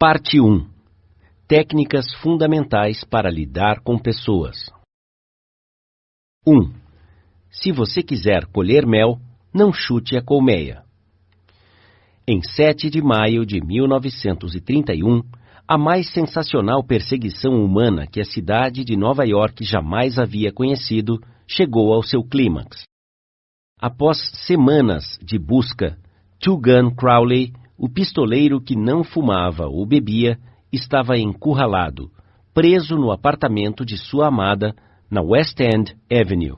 Parte 1. Técnicas fundamentais para lidar com pessoas. 1. Se você quiser colher mel, não chute a colmeia. Em 7 de maio de 1931, a mais sensacional perseguição humana que a cidade de Nova York jamais havia conhecido chegou ao seu clímax. Após semanas de busca, Two Gun Crowley, o pistoleiro que não fumava ou bebia, estava encurralado, preso no apartamento de sua amada, na West End Avenue.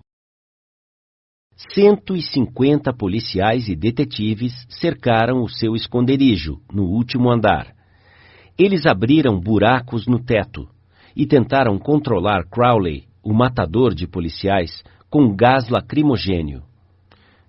150 policiais e detetives cercaram o seu esconderijo, no último andar. Eles abriram buracos no teto e tentaram controlar Crowley, o matador de policiais, com gás lacrimogênio.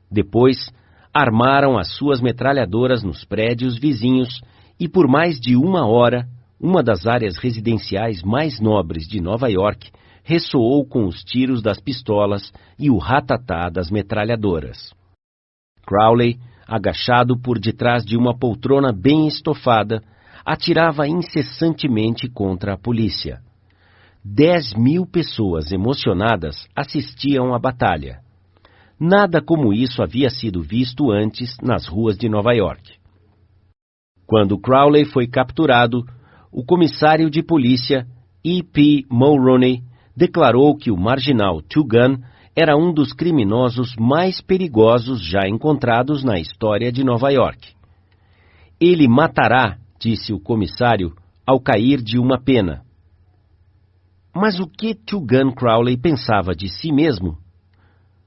Depois, armaram as suas metralhadoras nos prédios vizinhos e por mais de 1 hora, uma das áreas residenciais mais nobres de Nova York ressoou com os tiros das pistolas e o ratatá das metralhadoras. Crowley, agachado por detrás de uma poltrona bem estofada, atirava incessantemente contra a polícia. 10.000 pessoas emocionadas assistiam à batalha. Nada como isso havia sido visto antes nas ruas de Nova York. Quando Crowley foi capturado, o comissário de polícia, E.P. Mulroney, declarou que o marginal Two Gun era um dos criminosos mais perigosos já encontrados na história de Nova York. Ele matará, disse o comissário, ao cair de uma pena. Mas o que Two Gun Crowley pensava de si mesmo?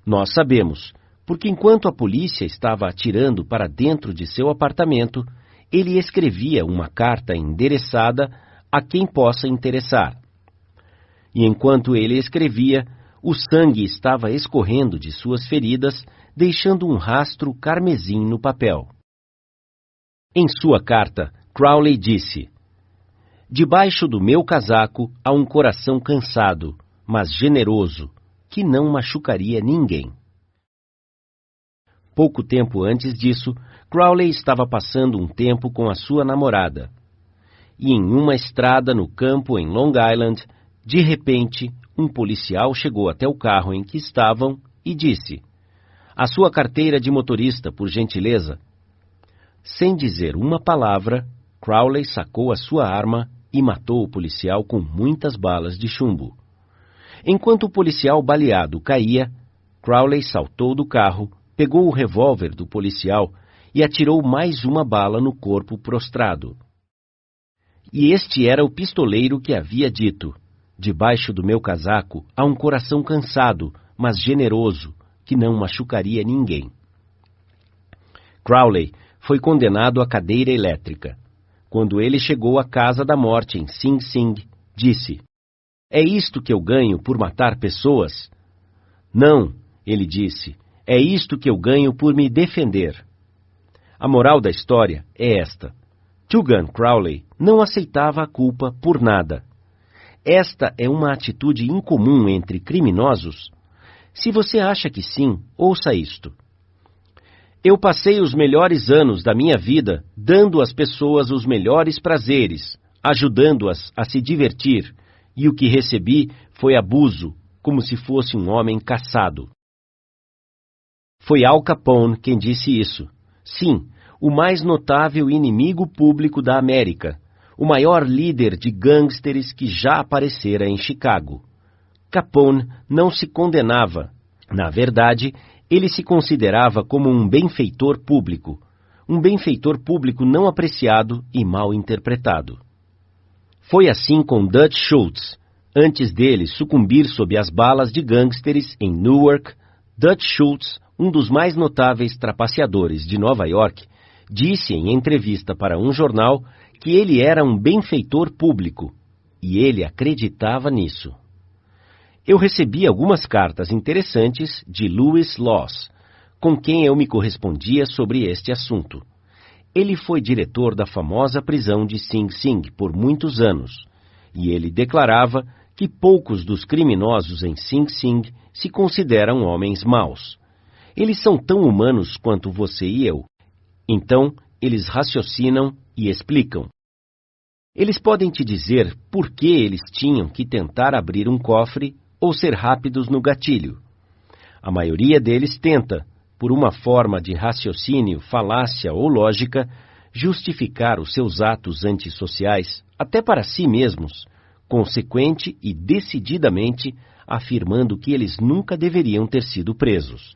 Nós sabemos, porque enquanto a polícia estava atirando para dentro de seu apartamento, ele escrevia uma carta endereçada a quem possa interessar. E enquanto ele escrevia, o sangue estava escorrendo de suas feridas, deixando um rastro carmesim no papel. Em sua carta, Crowley disse: "Debaixo do meu casaco há um coração cansado, mas generoso, que não machucaria ninguém." Pouco tempo antes disso, Crowley estava passando um tempo com a sua namorada. E em uma estrada no campo em Long Island, de repente, um policial chegou até o carro em que estavam e disse: "A sua carteira de motorista, por gentileza." Sem dizer uma palavra, Crowley sacou a sua arma e matou o policial com muitas balas de chumbo. Enquanto o policial baleado caía, Crowley saltou do carro, pegou o revólver do policial e atirou mais uma bala no corpo prostrado. E este era o pistoleiro que havia dito: "Debaixo do meu casaco há um coração cansado, mas generoso, que não machucaria ninguém." Crowley foi condenado à cadeira elétrica. Quando ele chegou à casa da morte em Sing Sing, disse: "É isto que eu ganho por matar pessoas?" "Não," ele disse, "é isto que eu ganho por me defender." A moral da história é esta: Two Gun Crowley não aceitava a culpa por nada. Esta é uma atitude incomum entre criminosos? Se você acha que sim, ouça isto. "Eu passei os melhores anos da minha vida dando às pessoas os melhores prazeres, ajudando-as a se divertir, e o que recebi foi abuso, como se fosse um homem caçado." Foi Al Capone quem disse isso. Sim, o mais notável inimigo público da América, o maior líder de gangsters que já aparecera em Chicago. Capone não se condenava. Na verdade, ele se considerava como um benfeitor público não apreciado e mal interpretado. Foi assim com Dutch Schultz. Antes dele sucumbir sob as balas de gangsters em Newark, Dutch Schultz, um dos mais notáveis trapaceadores de Nova York, disse em entrevista para um jornal que ele era um benfeitor público, e ele acreditava nisso. Eu recebi algumas cartas interessantes de Louis Loss, com quem eu me correspondia sobre este assunto. Ele foi diretor da famosa prisão de Sing Sing por muitos anos, e ele declarava que poucos dos criminosos em Sing Sing se consideram homens maus. Eles são tão humanos quanto você e eu. Então, eles raciocinam e explicam. Eles podem te dizer por que eles tinham que tentar abrir um cofre ou ser rápidos no gatilho. A maioria deles tenta, por uma forma de raciocínio, falácia ou lógica, justificar os seus atos antissociais, até para si mesmos, consequente e decididamente afirmando que eles nunca deveriam ter sido presos.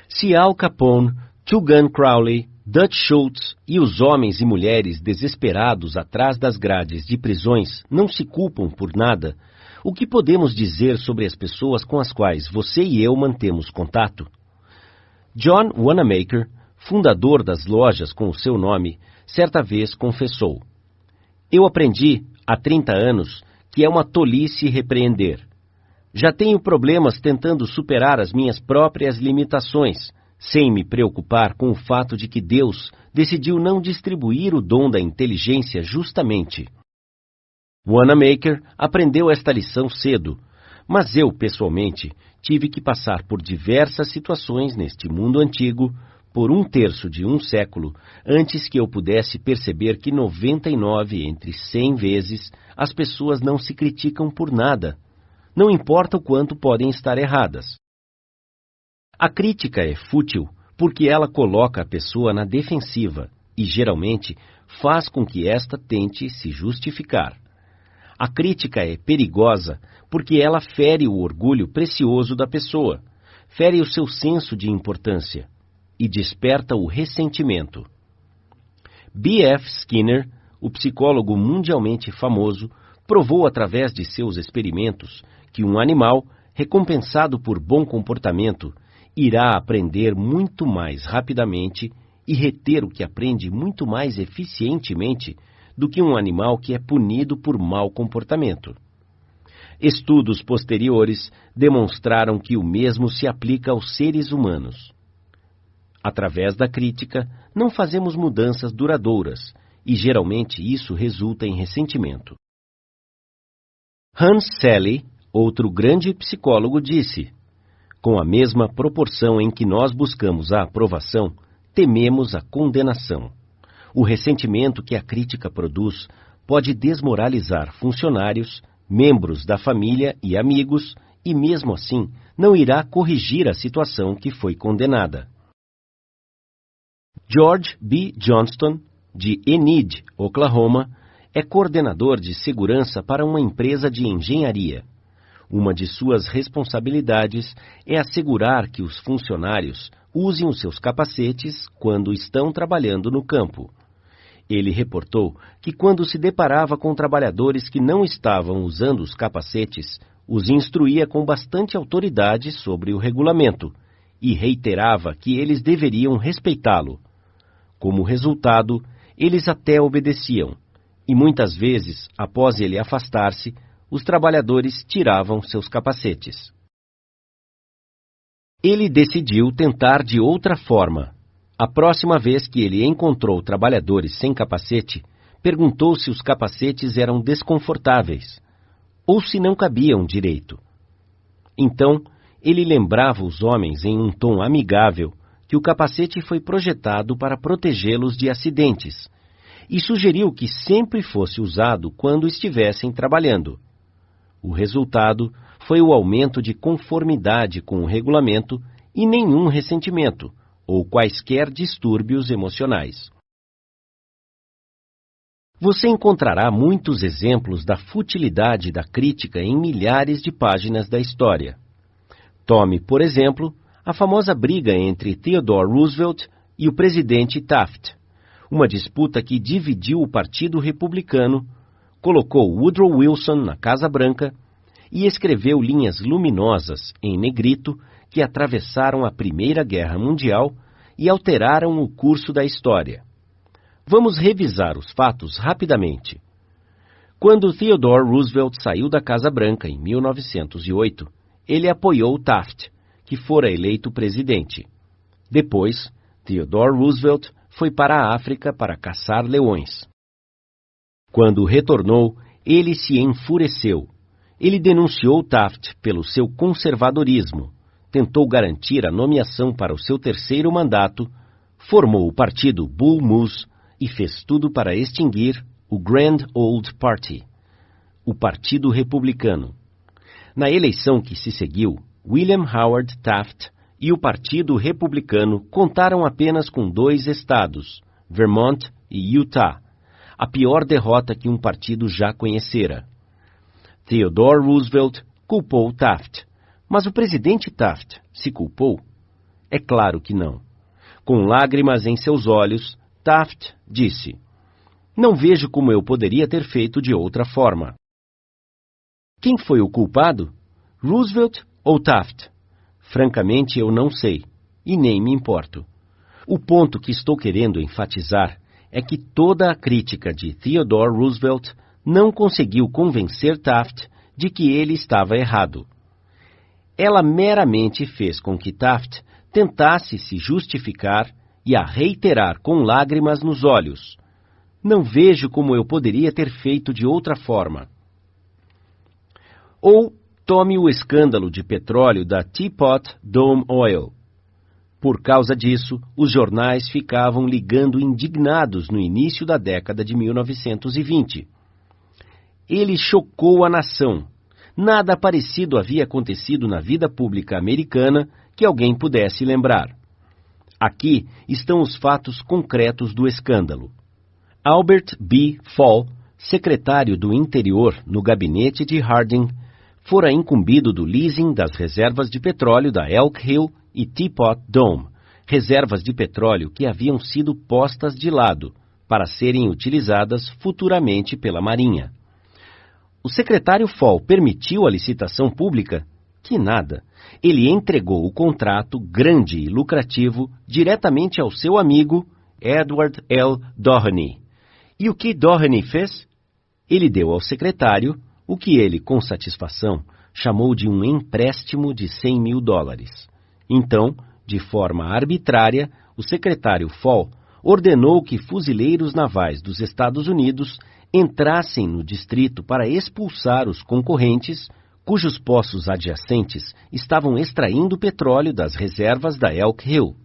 Se Al Capone, Tugan Crowley, Dutch Schultz e os homens e mulheres desesperados atrás das grades de prisões não se culpam por nada, o que podemos dizer sobre as pessoas com as quais você e eu mantemos contato? John Wanamaker, fundador das lojas com o seu nome, certa vez confessou: "Eu aprendi, há 30 anos, que é uma tolice repreender. Já tenho problemas tentando superar as minhas próprias limitações, sem me preocupar com o fato de que Deus decidiu não distribuir o dom da inteligência justamente." Wanamaker aprendeu esta lição cedo, mas eu, pessoalmente, tive que passar por diversas situações neste mundo antigo por 1/3 de um século antes que eu pudesse perceber que 99 entre 100 vezes as pessoas não se criticam por nada, não importa o quanto podem estar erradas. A crítica é fútil porque ela coloca a pessoa na defensiva e, geralmente, faz com que esta tente se justificar. A crítica é perigosa porque ela fere o orgulho precioso da pessoa, fere o seu senso de importância e desperta o ressentimento. B.F. Skinner, o psicólogo mundialmente famoso, provou através de seus experimentos que um animal, recompensado por bom comportamento, irá aprender muito mais rapidamente e reter o que aprende muito mais eficientemente do que um animal que é punido por mau comportamento. Estudos posteriores demonstraram que o mesmo se aplica aos seres humanos. Através da crítica, não fazemos mudanças duradouras, e geralmente isso resulta em ressentimento. Hans Selye, outro grande psicólogo, disse: "Com a mesma proporção em que nós buscamos a aprovação, tememos a condenação. O ressentimento que a crítica produz pode desmoralizar funcionários, membros da família e amigos, e mesmo assim não irá corrigir a situação que foi condenada." George B. Johnston, de Enid, Oklahoma, é coordenador de segurança para uma empresa de engenharia. Uma de suas responsabilidades é assegurar que os funcionários usem os seus capacetes quando estão trabalhando no campo. Ele reportou que quando se deparava com trabalhadores que não estavam usando os capacetes, os instruía com bastante autoridade sobre o regulamento e reiterava que eles deveriam respeitá-lo. Como resultado, eles até obedeciam, e muitas vezes, após ele afastar-se, os trabalhadores tiravam seus capacetes. Ele decidiu tentar de outra forma. A próxima vez que ele encontrou trabalhadores sem capacete, perguntou se os capacetes eram desconfortáveis, ou se não cabiam direito. Então, ele lembrava os homens em um tom amigável que o capacete foi projetado para protegê-los de acidentes, e sugeriu que sempre fosse usado quando estivessem trabalhando. O resultado foi o aumento de conformidade com o regulamento e nenhum ressentimento, ou quaisquer distúrbios emocionais. Você encontrará muitos exemplos da futilidade da crítica em milhares de páginas da história. Tome, por exemplo, a famosa briga entre Theodore Roosevelt e o presidente Taft, uma disputa que dividiu o Partido Republicano, colocou Woodrow Wilson na Casa Branca e escreveu linhas luminosas em negrito que atravessaram a Primeira Guerra Mundial e alteraram o curso da história. Vamos revisar os fatos rapidamente. Quando Theodore Roosevelt saiu da Casa Branca em 1908, ele apoiou Taft, que fora eleito presidente. Depois, Theodore Roosevelt foi para a África para caçar leões. Quando retornou, ele se enfureceu. Ele denunciou Taft pelo seu conservadorismo, tentou garantir a nomeação para o seu terceiro mandato, formou o partido Bull Moose e fez tudo para extinguir o Grand Old Party, o Partido Republicano. Na eleição que se seguiu, William Howard Taft e o Partido Republicano contaram apenas com 2 estados, Vermont e Utah, a pior derrota que um partido já conhecera. Theodore Roosevelt culpou Taft, mas o presidente Taft se culpou? É claro que não. Com lágrimas em seus olhos, Taft disse: "Não vejo como eu poderia ter feito de outra forma." Quem foi o culpado? Roosevelt ou Taft? Francamente, eu não sei, e nem me importo. O ponto que estou querendo enfatizar é que toda a crítica de Theodore Roosevelt não conseguiu convencer Taft de que ele estava errado. Ela meramente fez com que Taft tentasse se justificar e a reiterar com lágrimas nos olhos: "Não vejo como eu poderia ter feito de outra forma." Ou tome o escândalo de petróleo da Teapot Dome Oil. Por causa disso, os jornais ficavam ligando indignados no início da década de 1920. Ele chocou a nação. Nada parecido havia acontecido na vida pública americana que alguém pudesse lembrar. Aqui estão os fatos concretos do escândalo. Albert B. Fall, secretário do Interior no gabinete de Harding, fora incumbido do leasing das reservas de petróleo da Elk Hill e Teapot Dome, reservas de petróleo que haviam sido postas de lado para serem utilizadas futuramente pela Marinha. O secretário Fall permitiu a licitação pública? Que nada. Ele entregou o contrato grande e lucrativo diretamente ao seu amigo Edward L. Doheny. E o que Doheny fez? Ele deu ao secretário o que ele, com satisfação, chamou de um empréstimo de $100 mil. Então, de forma arbitrária, o secretário Fall ordenou que fuzileiros navais dos Estados Unidos entrassem no distrito para expulsar os concorrentes, cujos poços adjacentes estavam extraindo petróleo das reservas da Elk Hill.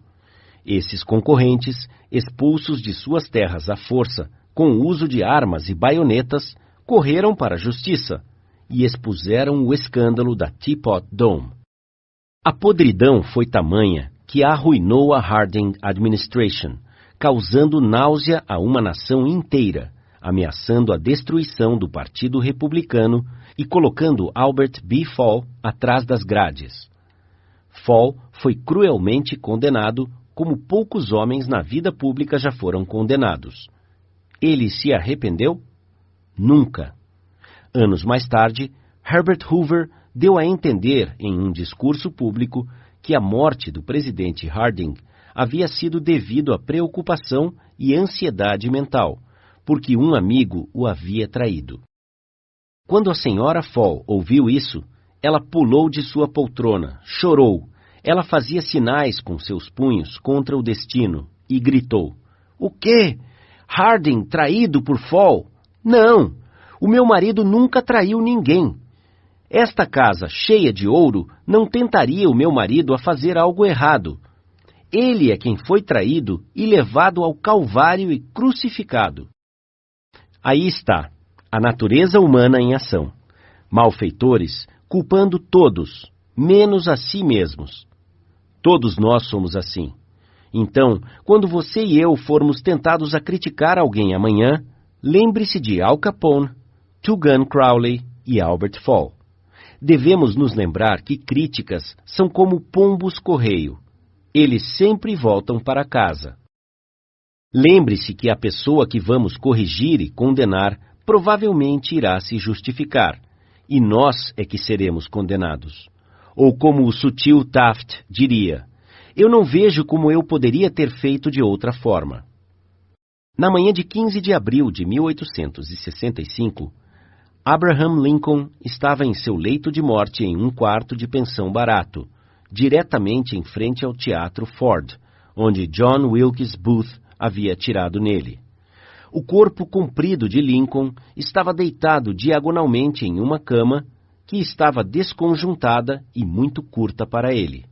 Esses concorrentes, expulsos de suas terras à força, com o uso de armas e baionetas, correram para a justiça e expuseram o escândalo da Teapot Dome. A podridão foi tamanha que arruinou a Harding Administration, causando náusea a uma nação inteira, ameaçando a destruição do Partido Republicano e colocando Albert B. Fall atrás das grades. Fall foi cruelmente condenado, como poucos homens na vida pública já foram condenados. Ele se arrependeu? Nunca. Anos mais tarde, Herbert Hoover deu a entender em um discurso público que a morte do presidente Harding havia sido devido à preocupação e ansiedade mental, porque um amigo o havia traído. Quando a senhora Fall ouviu isso, ela pulou de sua poltrona, chorou. Ela fazia sinais com seus punhos contra o destino e gritou: "O quê? Harding traído por Fall? Não! O meu marido nunca traiu ninguém. Esta casa cheia de ouro não tentaria o meu marido a fazer algo errado. Ele é quem foi traído e levado ao Calvário e crucificado." Aí está, a natureza humana em ação. Malfeitores culpando todos, menos a si mesmos. Todos nós somos assim. Então, quando você e eu formos tentados a criticar alguém amanhã, lembre-se de Al Capone, Tugan Crowley e Albert Fall. Devemos nos lembrar que críticas são como pombos-correio. Eles sempre voltam para casa. Lembre-se que a pessoa que vamos corrigir e condenar provavelmente irá se justificar, e nós é que seremos condenados. Ou como o sutil Taft diria: "Eu não vejo como eu poderia ter feito de outra forma." Na manhã de 15 de abril de 1865, Abraham Lincoln estava em seu leito de morte em um quarto de pensão barato, diretamente em frente ao Teatro Ford, onde John Wilkes Booth havia atirado nele. O corpo comprido de Lincoln estava deitado diagonalmente em uma cama que estava desconjuntada e muito curta para ele.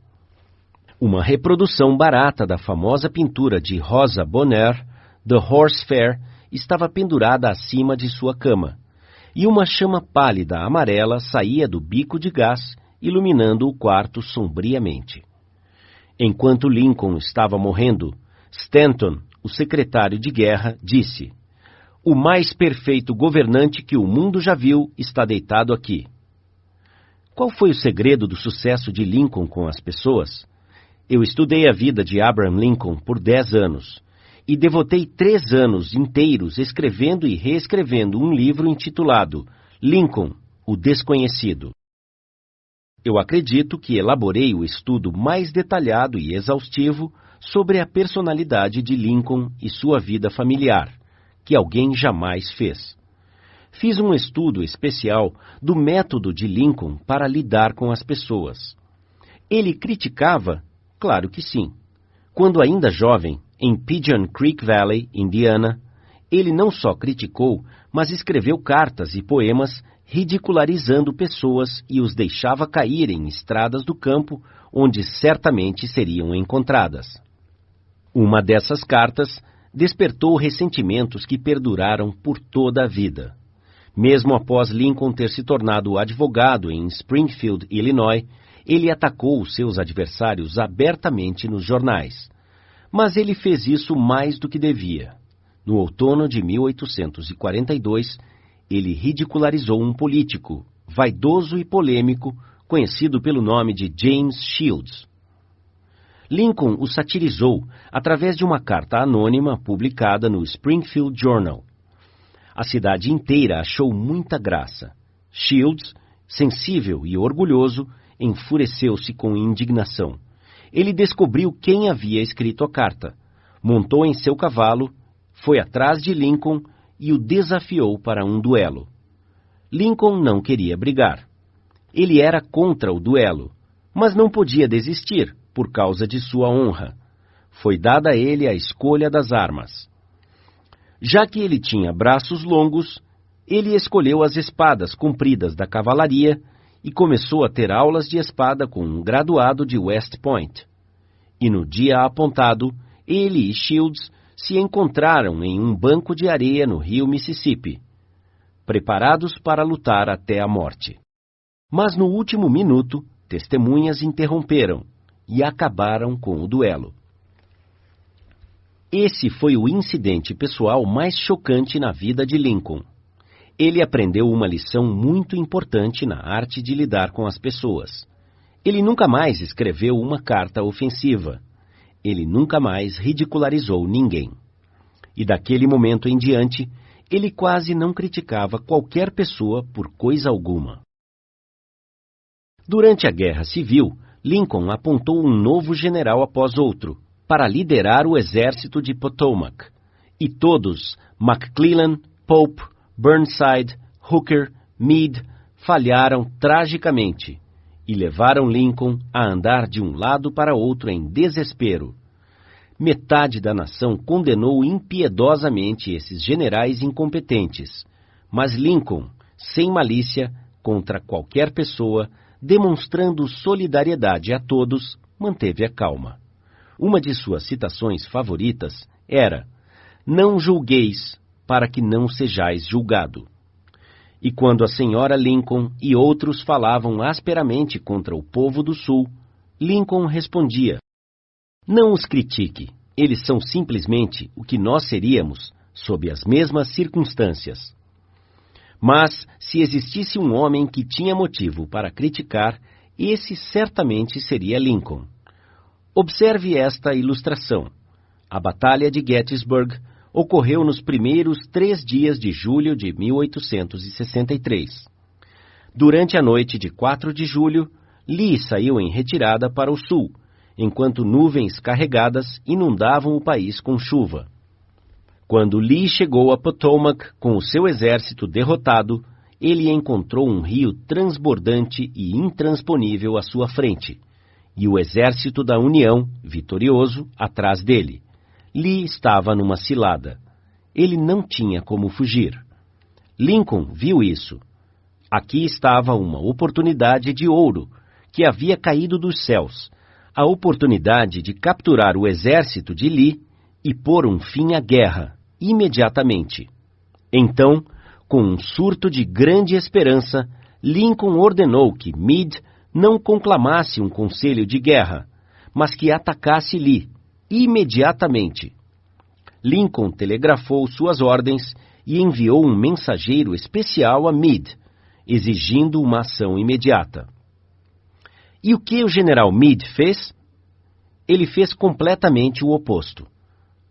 Uma reprodução barata da famosa pintura de Rosa Bonheur, The Horse Fair, estava pendurada acima de sua cama, e uma chama pálida amarela saía do bico de gás, iluminando o quarto sombriamente. Enquanto Lincoln estava morrendo, Stanton, o secretário de guerra, disse: "O mais perfeito governante que o mundo já viu está deitado aqui." Qual foi o segredo do sucesso de Lincoln com as pessoas? Eu estudei a vida de Abraham Lincoln por 10 anos e devotei 3 anos inteiros escrevendo e reescrevendo um livro intitulado Lincoln, o Desconhecido. Eu acredito que elaborei o estudo mais detalhado e exaustivo sobre a personalidade de Lincoln e sua vida familiar, que alguém jamais fez. Fiz um estudo especial do método de Lincoln para lidar com as pessoas. Ele criticava? Claro que sim. Quando ainda jovem, em Pigeon Creek Valley, Indiana, ele não só criticou, mas escreveu cartas e poemas ridicularizando pessoas e os deixava cair em estradas do campo onde certamente seriam encontradas. Uma dessas cartas despertou ressentimentos que perduraram por toda a vida. Mesmo após Lincoln ter se tornado advogado em Springfield, Illinois, ele atacou os seus adversários abertamente nos jornais. Mas ele fez isso mais do que devia. No outono de 1842, ele ridicularizou um político, vaidoso e polêmico, conhecido pelo nome de James Shields. Lincoln o satirizou através de uma carta anônima publicada no Springfield Journal. A cidade inteira achou muita graça. Shields, sensível e orgulhoso, enfureceu-se com indignação. Ele descobriu quem havia escrito a carta, montou em seu cavalo, foi atrás de Lincoln e o desafiou para um duelo. Lincoln não queria brigar. Ele era contra o duelo, mas não podia desistir por causa de sua honra. Foi dada a ele a escolha das armas. Já que ele tinha braços longos, ele escolheu as espadas compridas da cavalaria e começou a ter aulas de espada com um graduado de West Point. E no dia apontado, ele e Shields se encontraram em um banco de areia no rio Mississippi, preparados para lutar até a morte. Mas no último minuto, testemunhas interromperam e acabaram com o duelo. Esse foi o incidente pessoal mais chocante na vida de Lincoln. Ele aprendeu uma lição muito importante na arte de lidar com as pessoas. Ele nunca mais escreveu uma carta ofensiva. Ele nunca mais ridicularizou ninguém. E daquele momento em diante, ele quase não criticava qualquer pessoa por coisa alguma. Durante a Guerra Civil, Lincoln apontou um novo general após outro para liderar o exército de Potomac. E todos, McClellan, Pope, Burnside, Hooker, Meade, falharam tragicamente e levaram Lincoln a andar de um lado para outro em desespero. Metade da nação condenou impiedosamente esses generais incompetentes, mas Lincoln, sem malícia, contra qualquer pessoa, demonstrando solidariedade a todos, manteve a calma. Uma de suas citações favoritas era: "Não julgueis, para que não sejais julgado." E quando a senhora Lincoln e outros falavam asperamente contra o povo do Sul, Lincoln respondia: "Não os critique, eles são simplesmente o que nós seríamos sob as mesmas circunstâncias." Mas, se existisse um homem que tinha motivo para criticar, esse certamente seria Lincoln. Observe esta ilustração. A Batalha de Gettysburg ocorreu nos primeiros 3 dias de julho de 1863. Durante a noite de 4 de julho, Lee saiu em retirada para o sul, enquanto nuvens carregadas inundavam o país com chuva. Quando Lee chegou a Potomac com o seu exército derrotado, ele encontrou um rio transbordante e intransponível à sua frente, e o exército da União, vitorioso, atrás dele. Lee estava numa cilada. Ele não tinha como fugir. Lincoln viu isso. Aqui estava uma oportunidade de ouro que havia caído dos céus, a oportunidade de capturar o exército de Lee e pôr um fim à guerra. imediatamente. Então, com um surto de grande esperança, Lincoln ordenou que Meade não conclamasse um conselho de guerra, mas que atacasse Lee, imediatamente. Lincoln telegrafou suas ordens e enviou um mensageiro especial a Meade, exigindo uma ação imediata. E o que o general Meade fez? Ele fez completamente o oposto.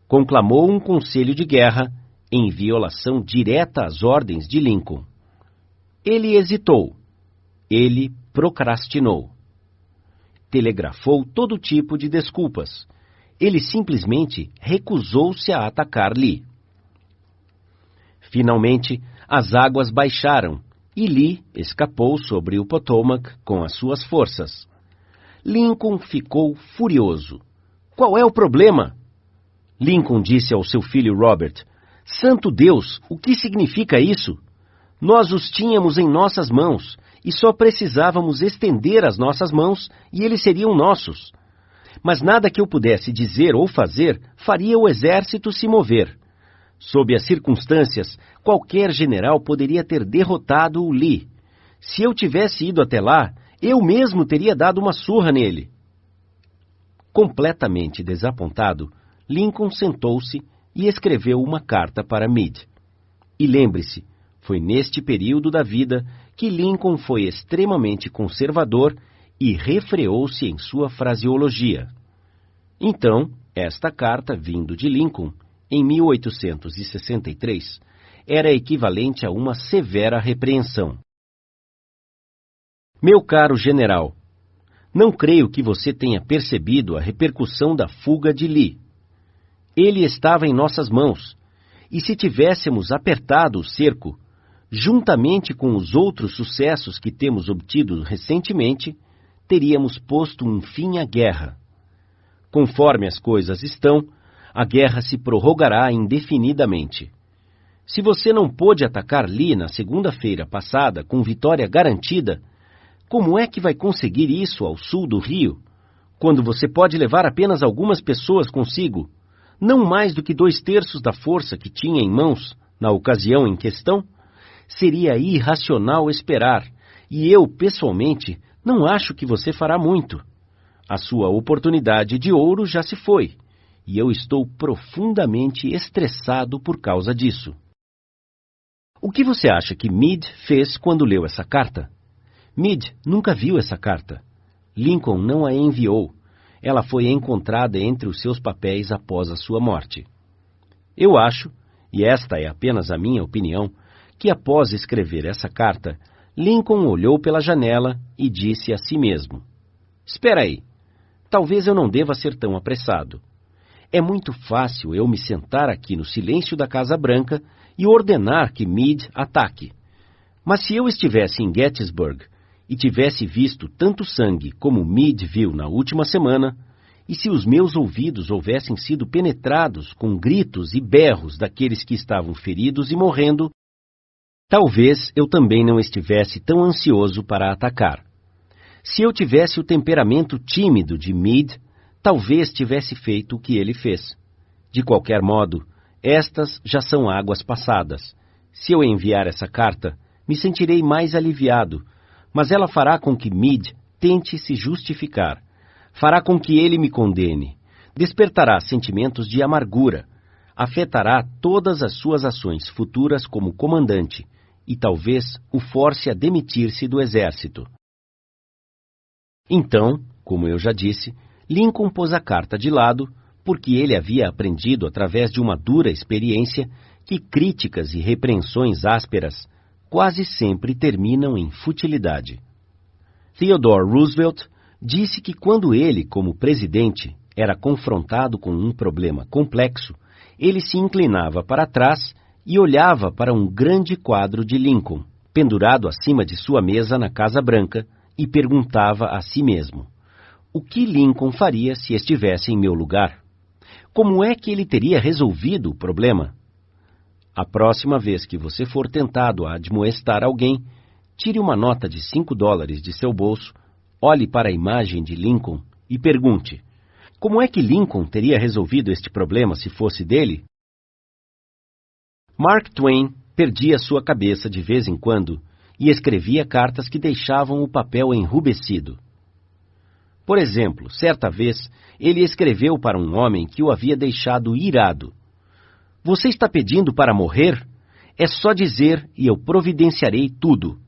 Conclamou um conselho de guerra em violação direta às ordens de Lincoln. Ele hesitou. Ele procrastinou. Telegrafou todo tipo de desculpas. Ele simplesmente recusou-se a atacar Lee. Finalmente, as águas baixaram e Lee escapou sobre o Potomac com as suas forças. Lincoln ficou furioso. Qual é o problema? Lincoln disse ao seu filho Robert: Santo Deus, o que significa isso? Nós os tínhamos em nossas mãos e só precisávamos estender as nossas mãos e eles seriam nossos. Mas nada que eu pudesse dizer ou fazer faria o exército se mover. Sob as circunstâncias, qualquer general poderia ter derrotado o Lee. Se eu tivesse ido até lá, eu mesmo teria dado uma surra nele. Completamente desapontado, Lincoln sentou-se e escreveu uma carta para Meade. E lembre-se, foi neste período da vida que Lincoln foi extremamente conservador e refreou-se em sua fraseologia. Então, esta carta, vindo de Lincoln, em 1863, era equivalente a uma severa repreensão. Meu caro general, não creio que você tenha percebido a repercussão da fuga de Lee. Ele estava em nossas mãos, e se tivéssemos apertado o cerco, juntamente com os outros sucessos que temos obtido recentemente, teríamos posto um fim à guerra. Conforme as coisas estão, a guerra se prorrogará indefinidamente. Se você não pôde atacar Lee na segunda-feira passada com vitória garantida, como é que vai conseguir isso ao sul do Rio, quando você pode levar apenas algumas pessoas consigo, não mais do que 2/3 da força que tinha em mãos na ocasião em questão? Seria irracional esperar, e eu, pessoalmente, não acho que você fará muito. A sua oportunidade de ouro já se foi, e eu estou profundamente estressado por causa disso. O que você acha que Meade fez quando leu essa carta? Meade nunca viu essa carta. Lincoln não a enviou. Ela foi encontrada entre os seus papéis após a sua morte. Eu acho, e esta é apenas a minha opinião, que após escrever essa carta, Lincoln olhou pela janela e disse a si mesmo: Espera aí, talvez eu não deva ser tão apressado. É muito fácil eu me sentar aqui no silêncio da Casa Branca e ordenar que Meade ataque. Mas se eu estivesse em Gettysburg e tivesse visto tanto sangue como Meade viu na última semana, e se os meus ouvidos houvessem sido penetrados com gritos e berros daqueles que estavam feridos e morrendo, talvez eu também não estivesse tão ansioso para atacar. Se eu tivesse o temperamento tímido de Meade, talvez tivesse feito o que ele fez. De qualquer modo, estas já são águas passadas. Se eu enviar essa carta, me sentirei mais aliviado, mas ela fará com que Meade tente se justificar. Fará com que ele me condene. Despertará sentimentos de amargura. Afetará todas as suas ações futuras como comandante e talvez o force a demitir-se do exército. Então, como eu já disse, Lincoln pôs a carta de lado, porque ele havia aprendido através de uma dura experiência que críticas e repreensões ásperas quase sempre terminam em futilidade. Theodore Roosevelt disse que quando ele, como presidente, era confrontado com um problema complexo, ele se inclinava para trás e olhava para um grande quadro de Lincoln, pendurado acima de sua mesa na Casa Branca, e perguntava a si mesmo: o que Lincoln faria se estivesse em meu lugar? Como é que ele teria resolvido o problema? A próxima vez que você for tentado a admoestar alguém, tire uma nota de $5 de seu bolso, olhe para a imagem de Lincoln e pergunte: como é que Lincoln teria resolvido este problema se fosse dele? Mark Twain perdia sua cabeça de vez em quando e escrevia cartas que deixavam o papel enrubescido. Por exemplo, certa vez, ele escreveu para um homem que o havia deixado irado. Você está pedindo para morrer? É só dizer e eu providenciarei tudo.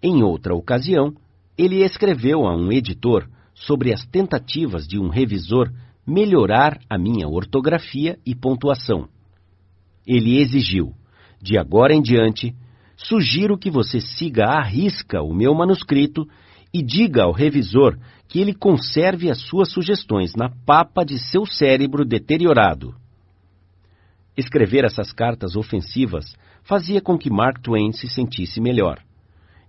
Em outra ocasião, ele escreveu a um editor sobre as tentativas de um revisor melhorar a minha ortografia e pontuação. Ele exigiu, de agora em diante, sugiro que você siga à risca o meu manuscrito e diga ao revisor que ele conserve as suas sugestões na papa de seu cérebro deteriorado. Escrever essas cartas ofensivas fazia com que Mark Twain se sentisse melhor.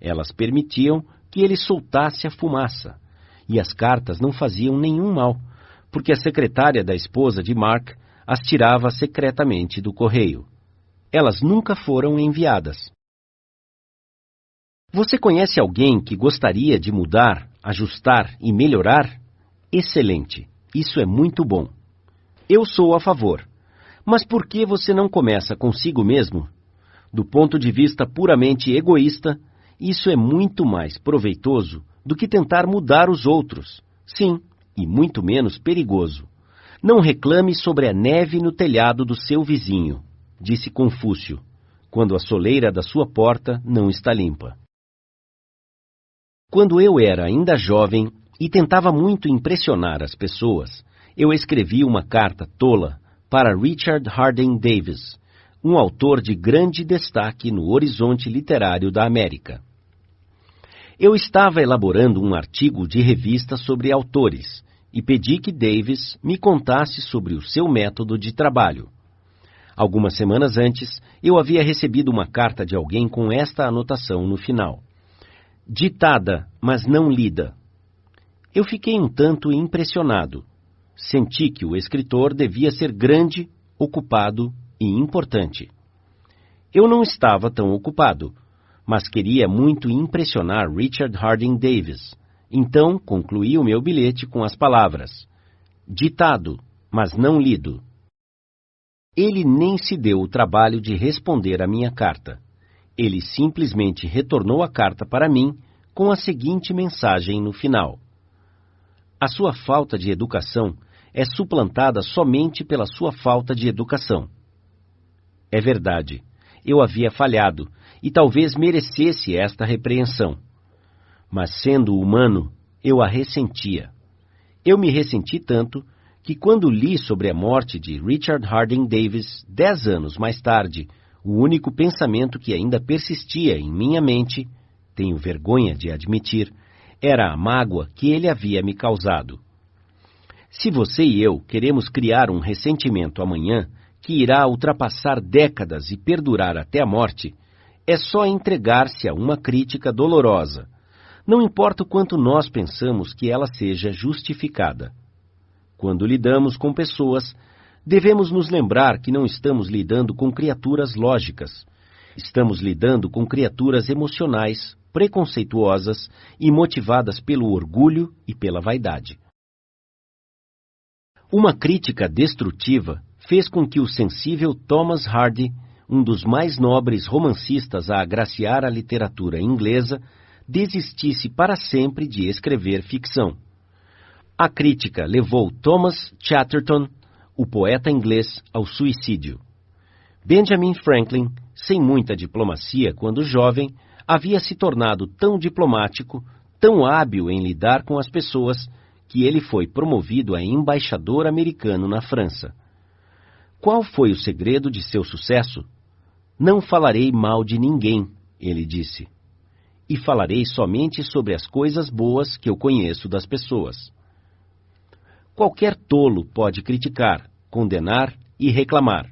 Elas permitiam que ele soltasse a fumaça, e as cartas não faziam nenhum mal, porque a secretária da esposa de Mark as tirava secretamente do correio. Elas nunca foram enviadas. Você conhece alguém que gostaria de mudar, ajustar e melhorar? Excelente! Isso é muito bom. Eu sou a favor. Mas por que você não começa consigo mesmo? Do ponto de vista puramente egoísta, isso é muito mais proveitoso do que tentar mudar os outros. Sim, e muito menos perigoso. Não reclame sobre a neve no telhado do seu vizinho, disse Confúcio, quando a soleira da sua porta não está limpa. Quando eu era ainda jovem e tentava muito impressionar as pessoas, eu escrevi uma carta tola para Richard Harding Davis, um autor de grande destaque no horizonte literário da América. Eu estava elaborando um artigo de revista sobre autores e pedi que Davis me contasse sobre o seu método de trabalho. Algumas semanas antes, eu havia recebido uma carta de alguém com esta anotação no final: ditada, mas não lida. Eu fiquei um tanto impressionado. Senti que o escritor devia ser grande, ocupado e importante. Eu não estava tão ocupado, mas queria muito impressionar Richard Harding Davis. Então, concluí o meu bilhete com as palavras: ditado, mas não lido. Ele nem se deu o trabalho de responder à minha carta. Ele simplesmente retornou a carta para mim com a seguinte mensagem no final: a sua falta de educação é suplantada somente pela sua falta de educação. É verdade, eu havia falhado e talvez merecesse esta repreensão. Mas sendo humano, eu a ressentia. Eu me ressenti tanto que quando li sobre a morte de Richard Harding Davis 10 anos mais tarde, o único pensamento que ainda persistia em minha mente, tenho vergonha de admitir, era a mágoa que ele havia me causado. Se você e eu queremos criar um ressentimento amanhã, que irá ultrapassar décadas e perdurar até a morte, é só entregar-se a uma crítica dolorosa. Não importa o quanto nós pensamos que ela seja justificada. Quando lidamos com pessoas, devemos nos lembrar que não estamos lidando com criaturas lógicas. Estamos lidando com criaturas emocionais, preconceituosas e motivadas pelo orgulho e pela vaidade. Uma crítica destrutiva fez com que o sensível Thomas Hardy, um dos mais nobres romancistas a agraciar a literatura inglesa, desistisse para sempre de escrever ficção. A crítica levou Thomas Chatterton, o poeta inglês, ao suicídio. Benjamin Franklin, sem muita diplomacia quando jovem, havia se tornado tão diplomático, tão hábil em lidar com as pessoas, que ele foi promovido a embaixador americano na França. Qual foi o segredo de seu sucesso? Não falarei mal de ninguém, ele disse, e falarei somente sobre as coisas boas que eu conheço das pessoas. Qualquer tolo pode criticar, condenar e reclamar,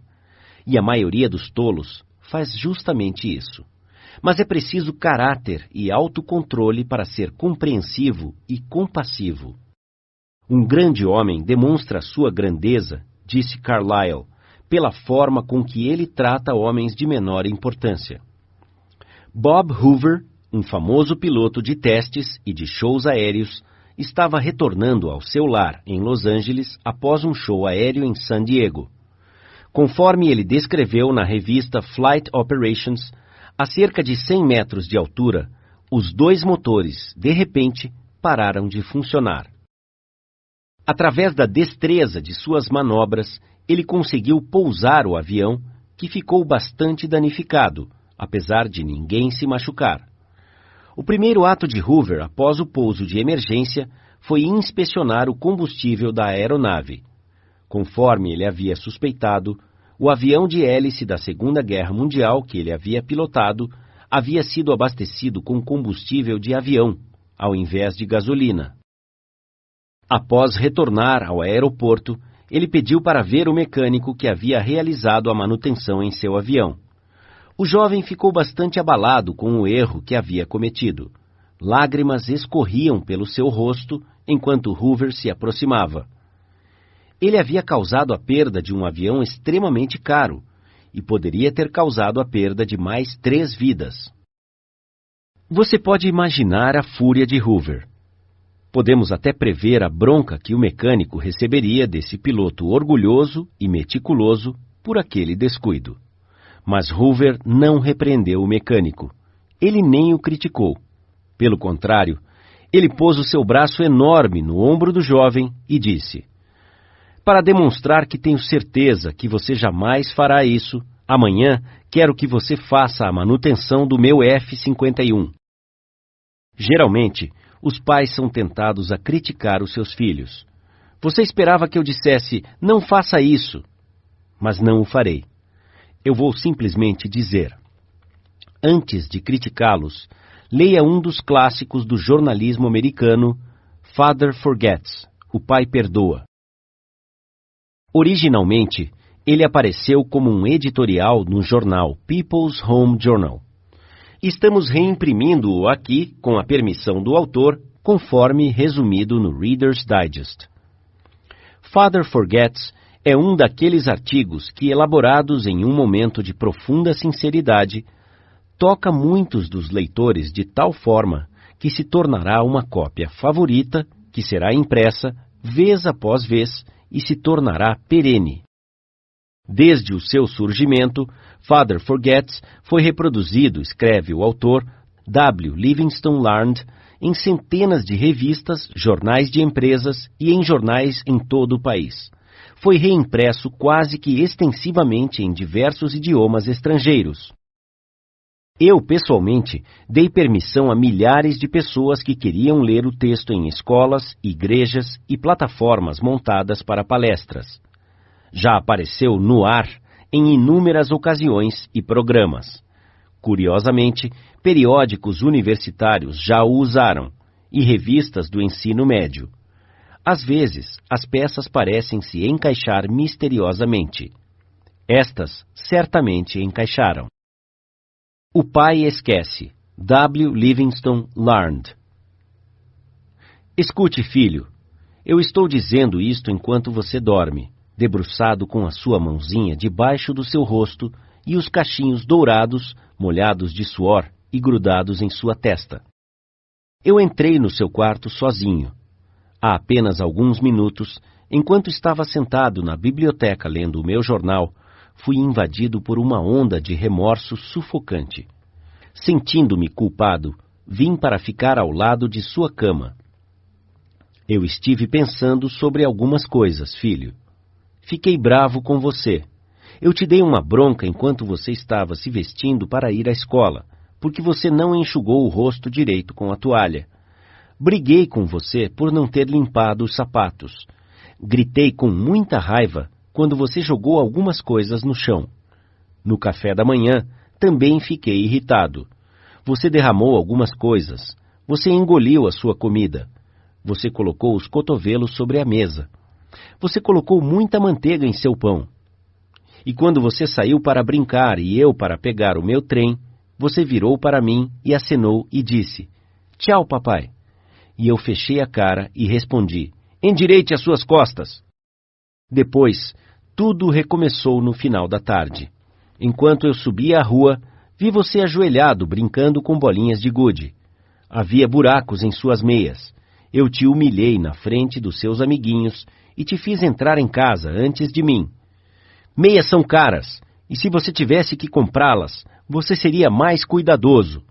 e a maioria dos tolos faz justamente isso. Mas é preciso caráter e autocontrole para ser compreensivo e compassivo. Um grande homem demonstra sua grandeza, disse Carlyle, pela forma com que ele trata homens de menor importância. Bob Hoover, um famoso piloto de testes e de shows aéreos, estava retornando ao seu lar em Los Angeles após um show aéreo em San Diego. Conforme ele descreveu na revista Flight Operations, a cerca de 100 metros de altura, os dois motores, de repente, pararam de funcionar. Através da destreza de suas manobras, ele conseguiu pousar o avião, que ficou bastante danificado, apesar de ninguém se machucar. O primeiro ato de Hoover após o pouso de emergência foi inspecionar o combustível da aeronave. Conforme ele havia suspeitado, o avião de hélice da Segunda Guerra Mundial que ele havia pilotado havia sido abastecido com combustível de avião, ao invés de gasolina. Após retornar ao aeroporto, ele pediu para ver o mecânico que havia realizado a manutenção em seu avião. O jovem ficou bastante abalado com o erro que havia cometido. Lágrimas escorriam pelo seu rosto enquanto Hoover se aproximava. Ele havia causado a perda de um avião extremamente caro e poderia ter causado a perda de mais 3 vidas. Você pode imaginar a fúria de Hoover. Podemos até prever a bronca que o mecânico receberia desse piloto orgulhoso e meticuloso por aquele descuido. Mas Hoover não repreendeu o mecânico. Ele nem o criticou. Pelo contrário, ele pôs o seu braço enorme no ombro do jovem e disse: para demonstrar que tenho certeza que você jamais fará isso, amanhã quero que você faça a manutenção do meu F-51. Geralmente, os pais são tentados a criticar os seus filhos. Você esperava que eu dissesse, não faça isso, mas não o farei. Eu vou simplesmente dizer. Antes de criticá-los, leia um dos clássicos do jornalismo americano, Father Forgets, O Pai Perdoa. Originalmente, ele apareceu como um editorial no jornal People's Home Journal. Estamos reimprimindo-o aqui, com a permissão do autor, conforme resumido no Reader's Digest. Father Forgets é um daqueles artigos que, elaborados em um momento de profunda sinceridade, toca muitos dos leitores de tal forma que se tornará uma cópia favorita que será impressa vez após vez e se tornará perene. Desde o seu surgimento, Father Forgets foi reproduzido, escreve o autor, W. Livingston Larned, em centenas de revistas, jornais de empresas e em jornais em todo o país. Foi reimpresso quase que extensivamente em diversos idiomas estrangeiros. Eu, pessoalmente, dei permissão a milhares de pessoas que queriam ler o texto em escolas, igrejas e plataformas montadas para palestras. Já apareceu no ar em inúmeras ocasiões e programas. Curiosamente, periódicos universitários já o usaram, e revistas do ensino médio. Às vezes, as peças parecem se encaixar misteriosamente. Estas certamente encaixaram. O pai esquece. W. Livingston Larned. Escute, filho. Eu estou dizendo isto enquanto você dorme, debruçado com a sua mãozinha debaixo do seu rosto e os cachinhos dourados, molhados de suor e grudados em sua testa. Eu entrei no seu quarto sozinho. Há apenas alguns minutos, enquanto estava sentado na biblioteca lendo o meu jornal, fui invadido por uma onda de remorso sufocante. Sentindo-me culpado, vim para ficar ao lado de sua cama. Eu estive pensando sobre algumas coisas, filho. Fiquei bravo com você. Eu te dei uma bronca enquanto você estava se vestindo para ir à escola, porque você não enxugou o rosto direito com a toalha. Briguei com você por não ter limpado os sapatos. Gritei com muita raiva quando você jogou algumas coisas no chão. No café da manhã, também fiquei irritado. Você derramou algumas coisas. Você engoliu a sua comida. Você colocou os cotovelos sobre a mesa. Você colocou muita manteiga em seu pão. E quando você saiu para brincar e eu para pegar o meu trem, você virou para mim e acenou e disse, "Tchau, papai." E eu fechei a cara e respondi, "Endireite as suas costas." Depois, tudo recomeçou no final da tarde. Enquanto eu subia a rua, vi você ajoelhado brincando com bolinhas de gude. Havia buracos em suas meias. Eu te humilhei na frente dos seus amiguinhos e te fiz entrar em casa antes de mim. Meias são caras, e se você tivesse que comprá-las, você seria mais cuidadoso.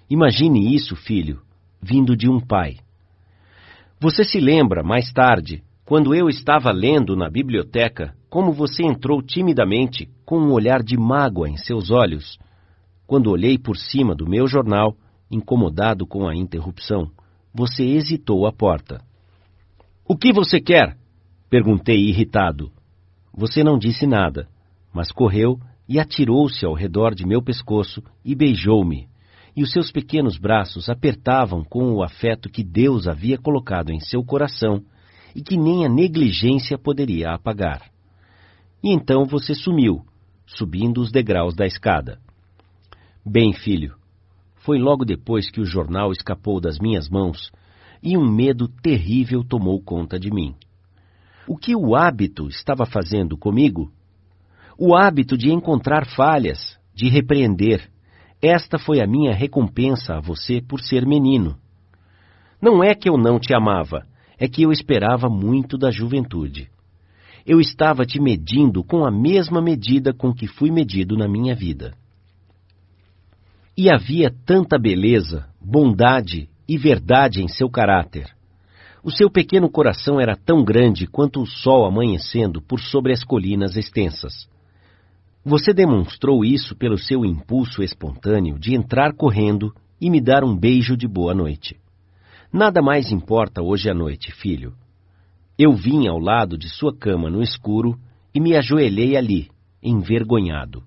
Imagine isso, filho, vindo de um pai. Você se lembra, mais tarde, quando eu estava lendo na biblioteca, como você entrou timidamente, com um olhar de mágoa em seus olhos? Quando olhei por cima do meu jornal, incomodado com a interrupção, você hesitou à porta. O que você quer? Perguntei irritado. Você não disse nada, mas correu e atirou-se ao redor de meu pescoço e beijou-me, e os seus pequenos braços apertavam com o afeto que Deus havia colocado em seu coração e que nem a negligência poderia apagar. E então você sumiu, subindo os degraus da escada. Bem, filho, foi logo depois que o jornal escapou das minhas mãos e um medo terrível tomou conta de mim. O que o hábito estava fazendo comigo? O hábito de encontrar falhas, de repreender. Esta foi a minha recompensa a você por ser menino. Não é que eu não te amava, é que eu esperava muito da juventude. Eu estava te medindo com a mesma medida com que fui medido na minha vida. E havia tanta beleza, bondade e verdade em seu caráter. O seu pequeno coração era tão grande quanto o sol amanhecendo por sobre as colinas extensas. Você demonstrou isso pelo seu impulso espontâneo de entrar correndo e me dar um beijo de boa noite. Nada mais importa hoje à noite, filho. Eu vim ao lado de sua cama no escuro e me ajoelhei ali, envergonhado.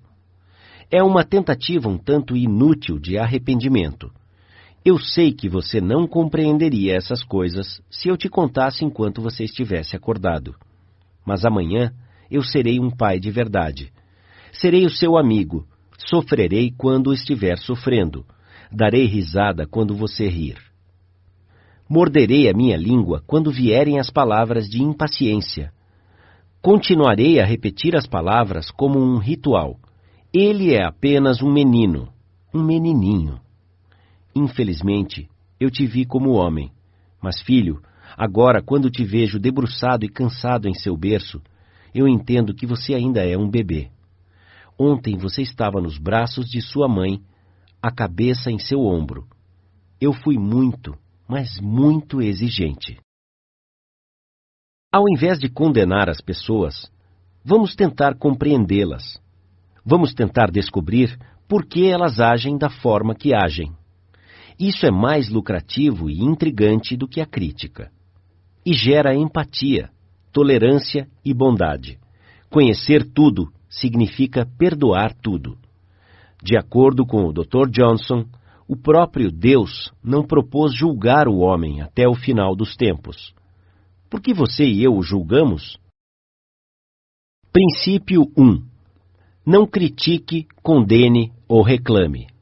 É uma tentativa um tanto inútil de arrependimento. Eu sei que você não compreenderia essas coisas se eu te contasse enquanto você estivesse acordado. Mas amanhã eu serei um pai de verdade. Serei o seu amigo. Sofrerei quando estiver sofrendo. Darei risada quando você rir. Morderei a minha língua quando vierem as palavras de impaciência. Continuarei a repetir as palavras como um ritual. Ele é apenas um menino, um menininho. Infelizmente, eu te vi como homem. Mas, filho, agora, quando te vejo debruçado e cansado em seu berço, eu entendo que você ainda é um bebê. Ontem você estava nos braços de sua mãe, a cabeça em seu ombro. Eu fui muito, mas muito exigente. Ao invés de condenar as pessoas, vamos tentar compreendê-las. Vamos tentar descobrir por que elas agem da forma que agem. Isso é mais lucrativo e intrigante do que a crítica. E gera empatia, tolerância e bondade. Conhecer tudo significa perdoar tudo. De acordo com o Dr. Johnson, o próprio Deus não propôs julgar o homem até o final dos tempos. Por que você e eu o julgamos? Princípio 1. Não critique, condene ou reclame.